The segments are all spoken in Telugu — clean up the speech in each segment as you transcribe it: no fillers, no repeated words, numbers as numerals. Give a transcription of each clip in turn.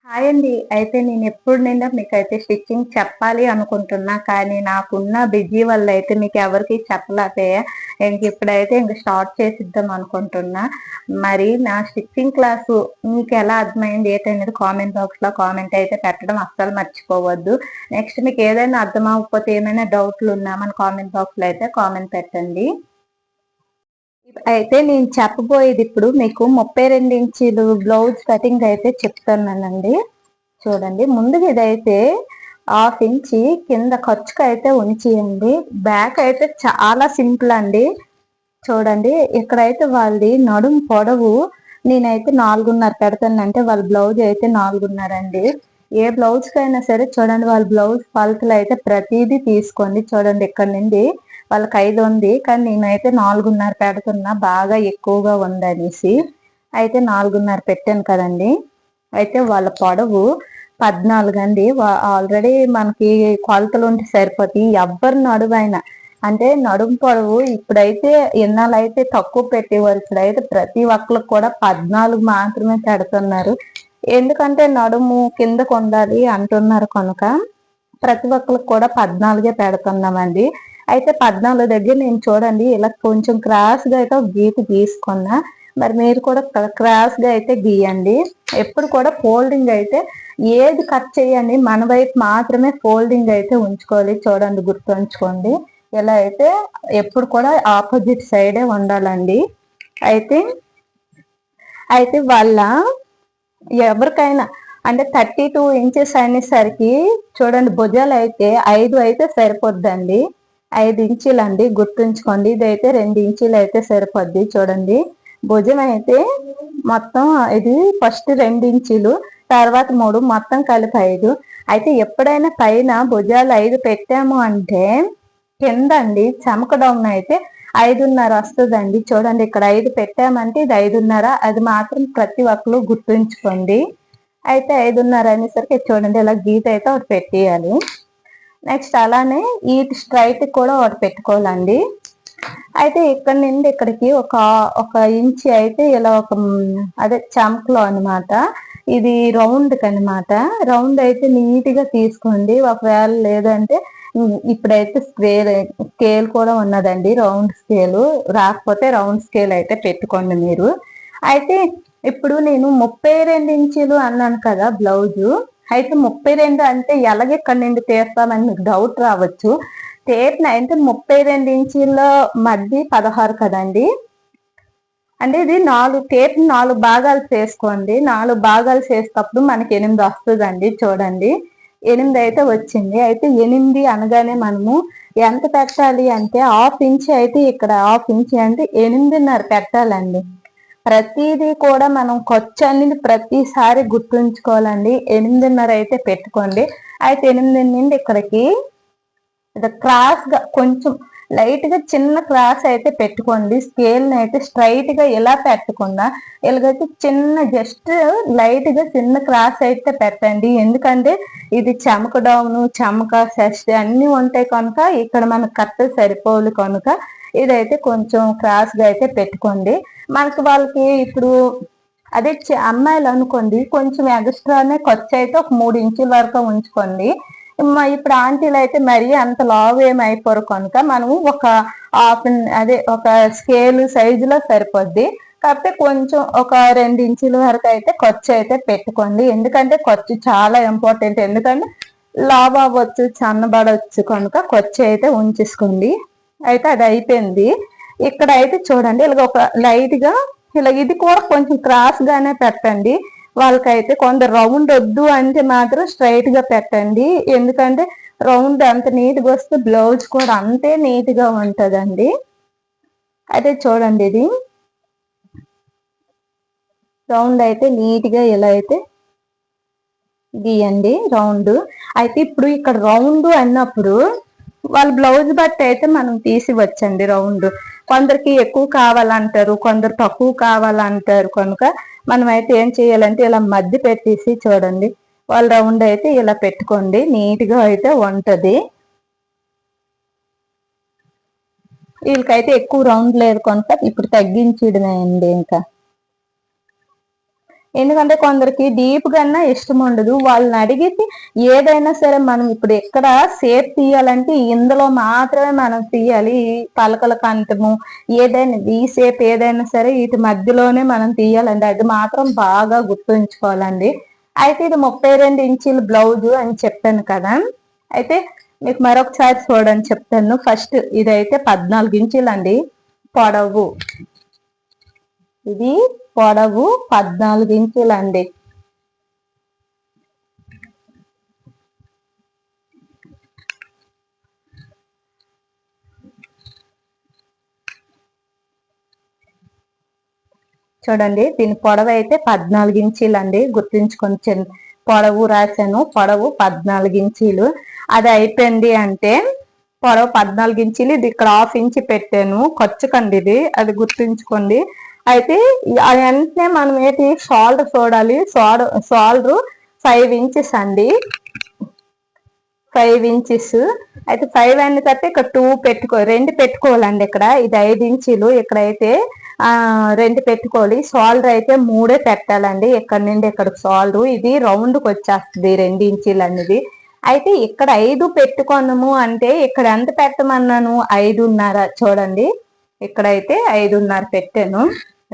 హాయ్ అండి. అయితే నేను ఎప్పుడైనా మీకైతే స్టిచ్చింగ్ చెప్పాలి అనుకుంటున్నా. కానీ నాకున్న బిజీ వల్ల అయితే మీకు ఎవరికీ చెప్పలేకపోయా. ఇప్పుడైతే స్టార్ట్ చేసిద్దాం అనుకుంటున్నా. మరి నా స్టిచ్చింగ్ క్లాసు మీకెలా అర్థమైంది ఏంటనేది కామెంట్ బాక్స్‌లో కామెంట్ అయితే పెట్టడం అస్సలు మర్చిపోవద్దు. నెక్స్ట్ మీకు ఏదైనా అర్థం అవ్వకపోతే ఏమైనా డౌట్‌లున్నా మన కామెంట్ బాక్స్‌లో అయితే కామెంట్ పెట్టండి. అయితే నేను చెప్పబోయేది ఇప్పుడు మీకు 32 ఇంచీలు బ్లౌజ్ కటింగ్ అయితే చెప్తున్నానండి. చూడండి ముందుగా ఇదైతే హాఫ్ ఇంచి కింద ఖర్చుకైతే ఉంచియండి. బ్యాక్ అయితే చాలా సింపుల్ అండి. చూడండి ఇక్కడైతే వాళ్ళది నడుము పొడవు నేనైతే 4.5 పెడతాను. అంటే వాళ్ళ బ్లౌజ్ అయితే 4.5 అండి. ఏ బ్లౌజ్ కైనా సరే చూడండి వాళ్ళ బ్లౌజ్ కొలతలు అయితే ప్రతిదీ తీసుకోండి. చూడండి ఇక్కడ నుండి వాళ్ళకి 5 ఉంది, కానీ నేనైతే 4.5 పెడుతున్నా బాగా ఎక్కువగా ఉందనేసి. అయితే 4.5 పెట్టాను కదండి. అయితే వాళ్ళ పొడవు 14 అండి. ఆల్రెడీ మనకి కొలతలు ఉంటే సరిపోతాయి. ఎవ్వరి నడుమైనా అంటే నడుము పొడవు ఇప్పుడైతే ఇన్నాళ్ళైతే తక్కువ పెట్టేవారు. ఇప్పుడైతే ప్రతి ఒక్కరికి కూడా 14 మాత్రమే పెడుతున్నారు. ఎందుకంటే నడుము కిందకు ఉండాలి అంటున్నారు కనుక ప్రతి ఒక్కరికి కూడా 14 పెడుతున్నామండి. అయితే 14 దగ్గర నేను చూడండి ఇలా కొంచెం క్రాస్‌గా అయితే ఒక గీత గీసుకున్నా. మరి మీరు కూడా క్రాస్‌గా అయితే గీయండి. ఎప్పుడు కూడా ఫోల్డింగ్ అయితే ఏది కట్ చేయండి మన వైపు మాత్రమే ఫోల్డింగ్ అయితే ఉంచుకోవాలి. చూడండి గుర్తుంచుకోండి. ఇలా అయితే ఎప్పుడు కూడా ఆపోజిట్ సైడే ఉండాలండి. అయితే అయితే వాళ్ళ ఎవరికైనా అంటే 32 ఇంచెస్ అనేసరికి చూడండి భుజాలు అయితే 5 అయితే సరిపోద్దండి. 5 ఇంచీలండి గుర్తుంచుకోండి. ఇదైతే 2 ఇంచీలు అయితే సరిపోద్ది. చూడండి భుజం అయితే మొత్తం ఇది ఫస్ట్ 2 ఇంచీలు, తర్వాత 3, మొత్తం కలిపి 5. అయితే ఎప్పుడైనా పైన భుజాలు 5 పెట్టాము అంటే కింద అండి చమక డౌన్ అయితే 5.5 వస్తుందండి. చూడండి ఇక్కడ 5 పెట్టామంటే ఇది 5.5. అది మాత్రం ప్రతి ఒక్కరు గుర్తుంచుకోండి. అయితే 5.5 అనేసరికి చూడండి ఇలా గీత అయితే ఒకటి పెట్టేయాలి. నెక్స్ట్ అలానే ఈ స్ట్రైట్ కూడా ఒకటి పెట్టుకోవాలండి. అయితే ఇక్కడ నుండి ఇక్కడికి ఒక ఇంచి అయితే ఇలా అదే చమకలో అనమాట. ఇది రౌండ్ కనమాట. రౌండ్ అయితే నీట్ గా తీసుకోండి. ఒకవేళ లేదంటే ఇప్పుడైతే స్కేల్ కూడా ఉన్నదండి. రౌండ్ స్కేల్ రాకపోతే రౌండ్ స్కేల్ అయితే పెట్టుకోండి మీరు. అయితే ఇప్పుడు నేను 32 ఇంచీలు అన్నాను కదా బ్లౌజు. అయితే 32 అంటే ఎలాగ ఇక్కడ నుండి తీస్తామని మీకు డౌట్ రావచ్చు. టేప్ అంటే 32 ఇంచీల మధ్య 16 కదండి. అంటే ఇది 4 టేప్ 4 భాగాలు చేసుకోండి. 4 భాగాలు చేసేటప్పుడు మనకి 8 వస్తుందండి. చూడండి 8 అయితే వచ్చింది. అయితే 8 అనగానే మనము ఎంత పెట్టాలి అంటే హాఫ్ ఇంచ్ అయితే ఇక్కడ హాఫ్ ఇంచ్ అంటే 8.5 పెట్టాలండి. ప్రతిదీ కూడా మనం ఖర్చు అనేది ప్రతిసారి గుర్తుంచుకోవాలండి. 8.5 అయితే పెట్టుకోండి. అయితే 8 నుండి ఇక్కడికి క్రాస్ గా కొంచెం లైట్ గా చిన్న క్రాస్ అయితే పెట్టుకోండి. స్కేల్ ని అయితే స్ట్రైట్ గా ఇలా పెట్టకుండా ఇలాగైతే చిన్న జస్ట్ లైట్ గా చిన్న క్రాస్ అయితే పెట్టండి. ఎందుకంటే ఇది చెమక డౌన్, చెమక సెస్ట్ అన్ని ఉంటాయి కనుక ఇక్కడ మనకు కరెక్ట్ సరిపోవాలి కనుక ఇదైతే కొంచెం క్రాస్ గా అయితే పెట్టుకోండి. మనకి వాళ్ళకి ఇప్పుడు అదే అమ్మాయిలు అనుకోండి కొంచెం ఎక్స్ట్రానే ఖర్చు అయితే ఒక 3 ఇంచుల వరకు ఉంచుకోండి. ఇప్పుడు ఆంటీలు అయితే మరీ అంత లావు ఏమి అయిపోరు కనుక మనము ఒక ఒక స్కేల్ సైజులో సరిపోద్ది. కాకపోతే కొంచెం ఒక 2 ఇంచుల వరకు అయితే ఖర్చు అయితే పెట్టుకోండి. ఎందుకంటే ఖర్చు చాలా ఇంపార్టెంట్. ఎందుకంటే లావు అవ్వచ్చు, సన్నబడవచ్చు కనుక ఖర్చు అయితే ఉంచేసుకోండి. అయితే అది అయిపోయింది. ఇక్కడ అయితే చూడండి ఇలాగ ఒక లైట్ గా ఇలా ఇది కూడా కొంచెం క్రాస్ గానే పెట్టండి. వాళ్ళకైతే కొందరు రౌండ్ వద్దు అంటే మాత్రం స్ట్రైట్ గా పెట్టండి. ఎందుకంటే రౌండ్ అంత నీట్ గా వస్తే బ్లౌజ్ కూడా అంతే నీట్ గా ఉంటదండి. అయితే చూడండి ఇది రౌండ్ అయితే నీట్ గా ఇలా అయితే గీయండి రౌండ్. అయితే ఇప్పుడు ఇక్కడ రౌండ్ అన్నప్పుడు వాళ్ళ బ్లౌజ్ బట్టి అయితే మనం తీసివచ్చండి రౌండ్. కొందరికి ఎక్కువ కావాలంటారు, కొందరు తక్కువ కావాలంటారు కనుక మనం అయితే ఏం చేయాలంటే ఇలా మధ్య పెట్టేసి చూడండి వాళ్ళ రౌండ్ అయితే ఇలా పెట్టుకోండి. నీట్ గా అయితే ఉంటది. వీళ్ళకైతే ఎక్కువ రౌండ్ లేదు కనుక ఇప్పుడు తగ్గించడమే అండి. ఇంకా ఎందుకంటే కొందరికి డీప్ కన్నా ఇష్టం ఉండదు. వాళ్ళని అడిగితే ఏదైనా సరే మనం ఇప్పుడు ఎక్కడ షేప్ తీయాలంటే ఇందులో మాత్రమే మనం తీయాలి. ఈ పలకల కంఠము ఏదైనా ఈ షేప్ ఏదైనా సరే వీటి మధ్యలోనే మనం తీయాలండి. అది మాత్రం బాగా గుర్తుంచుకోవాలండి. అయితే ఇది 32 ఇంచీల బ్లౌజు అని చెప్పాను కదా. అయితే మీకు మరొకసారి చూడని చెప్తాను. ఫస్ట్ ఇదైతే 14 ఇంచులండి పొడవు. ఇది పొడవు 14 ఇంచులండి. చూడండి దీని పొడవు అయితే 14 ఇంచీలండి. గుర్తుంచుకొని పొడవు రాశాను. పొడవు 14 ఇంచీలు. అది అయిపోయింది అంటే పొడవు 14 ఇంచీలు. ఇది ఇక్కడ 1/2 ఇంచి పెట్టాను. ఖర్చుకండి ఇది, అది గుర్తుంచుకోండి. అయితే వెంటనే మనం ఏంటి షోల్డర్ చూడాలి. షోల్డర్ 5 ఇంచెస్ అండి. 5 ఇంచెస్. అయితే 5 అయిన తర్వాత ఇక్కడ 2 పెట్టుకోవాలండి. ఇక్కడ ఇది 5 ఇంచీలు. ఇక్కడైతే 2 పెట్టుకోవాలి. షోల్డర్ అయితే 3 పెట్టాలండి. ఇక్కడ నుండి ఇక్కడ షోల్డర్ ఇది రౌండ్కి వచ్చేస్తుంది 2 ఇంచీలు అనేది. అయితే ఇక్కడ 5 పెట్టుకున్నాము అంటే ఇక్కడ ఎంత పెట్టమన్నాను? 5.5. చూడండి ఇక్కడైతే 5.5 పెట్టాను.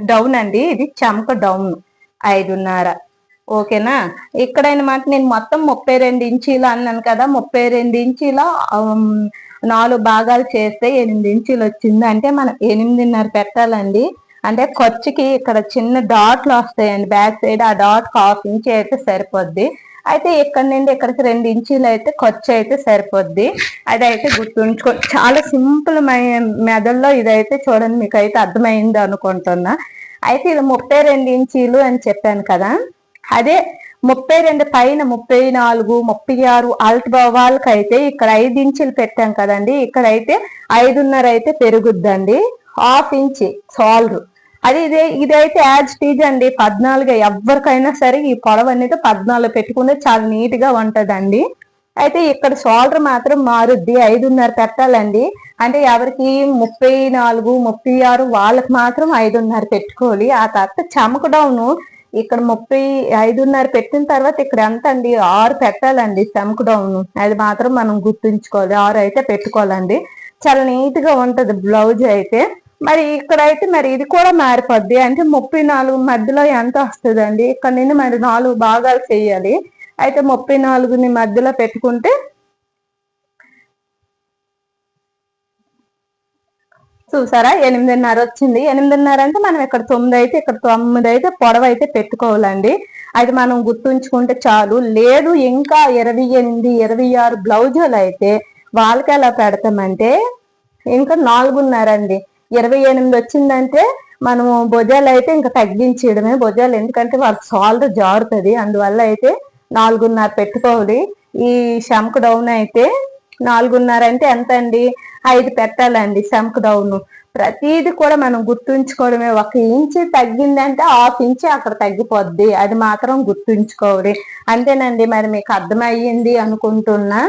డౌన్ అండి, ఇది చమక డౌన్ 5.5. ఓకేనా? ఇక్కడైనమాట నేను మొత్తం 32 ఇంచీలు అన్నాను కదా. 32 ఇంచీల 4 భాగాలు చేస్తే 8 ఇంచీలు వచ్చింది. అంటే మనం 8.5 పెట్టాలండి. అంటే ఖర్చుకి ఇక్కడ చిన్న డాట్లు వస్తాయండి బ్యాక్ సైడ్. ఆ డాట్ 1/2 ఇంచ్ అయితే సరిపోద్ది. అయితే ఇక్కడ నుండి ఇక్కడికి 2 ఇంచీలు అయితే ఖర్చు అయితే సరిపోద్ది. అదైతే గుర్తుంచుకో. చాలా సింపుల్ మెథడ్లో ఇదైతే చూడండి, మీకు అయితే అర్థమైంది అనుకుంటున్నా. అయితే ఇది 32 ఇంచీలు అని చెప్పాను కదా. అదే 32 పైన 34, 36 అల్ట్ వాళ్ళకి అయితే ఇక్కడ 5 ఇంచులు పెట్టాం కదండి. ఇక్కడైతే 5.5 అయితే పెరుగుద్దండి. 1/2 ఇంచి షోల్డర్. అది ఇదైతే యాజ్ టీజ్ అండి 14. ఎవరికైనా సరే ఈ పొడవు అనేది 14 పెట్టుకుంటే చాలా నీట్ గా ఉంటదండి. అయితే ఇక్కడ షోల్డర్ మాత్రం మారుద్ది. 5.5 పెట్టాలండి. అంటే ఎవరికి 34, 36 వాళ్ళకి మాత్రం 5.5 పెట్టుకోవాలి. ఆ తర్వాత చమక డౌన్ ఇక్కడ 35.5 పెట్టిన తర్వాత ఇక్కడ ఎంత అండి? 6 పెట్టాలండి చమక డౌన్. అది మాత్రం మనం గుర్తుంచుకోవాలి. 6 అయితే పెట్టుకోవాలండి. చాలా నీట్ గా ఉంటది బ్లౌజ్ అయితే. మరి ఇక్కడైతే మరి ఇది కూడా మారిపోద్ది. అంటే 34 మధ్యలో ఎంత వస్తుందండి? ఇక్కడ నుండి మరి 4 భాగాలు చేయాలి. అయితే 34ని మధ్యలో పెట్టుకుంటే చూసారా 8.5 వచ్చింది. 8.5 అంటే మనం ఇక్కడ 9 అయితే ఇక్కడ 9 అయితే పొడవు అయితే పెట్టుకోవాలండి. అది మనం గుర్తుంచుకుంటే చాలు. లేదు ఇంకా 28, 26 బ్లౌజులు అయితే వాళ్ళకి ఎలా పెడతామంటే ఇంకా 4.5 అండి. 28 వచ్చిందంటే మనము భుజాలు అయితే ఇంకా తగ్గించేయడమే. భుజాలు ఎందుకంటే వాళ్ళకి షోల్డర్ జారుతుంది, అందువల్ల అయితే 4.5 పెట్టుకోవాలి. ఈ షంక్ డౌన్ అయితే 4.5 అంటే ఎంత అండి? 5 పెట్టాలండి షంక్ డౌన్. ప్రతిది కూడా మనం గుర్తుంచుకోవడమే. 1 ఇంచు తగ్గిందంటే 1/2 ఇంచు అక్కడ తగ్గిపోద్ది. అది మాత్రం గుర్తుంచుకోవాలి. అంతేనండి. మరి మీకు అర్థమయ్యింది అనుకుంటున్నా.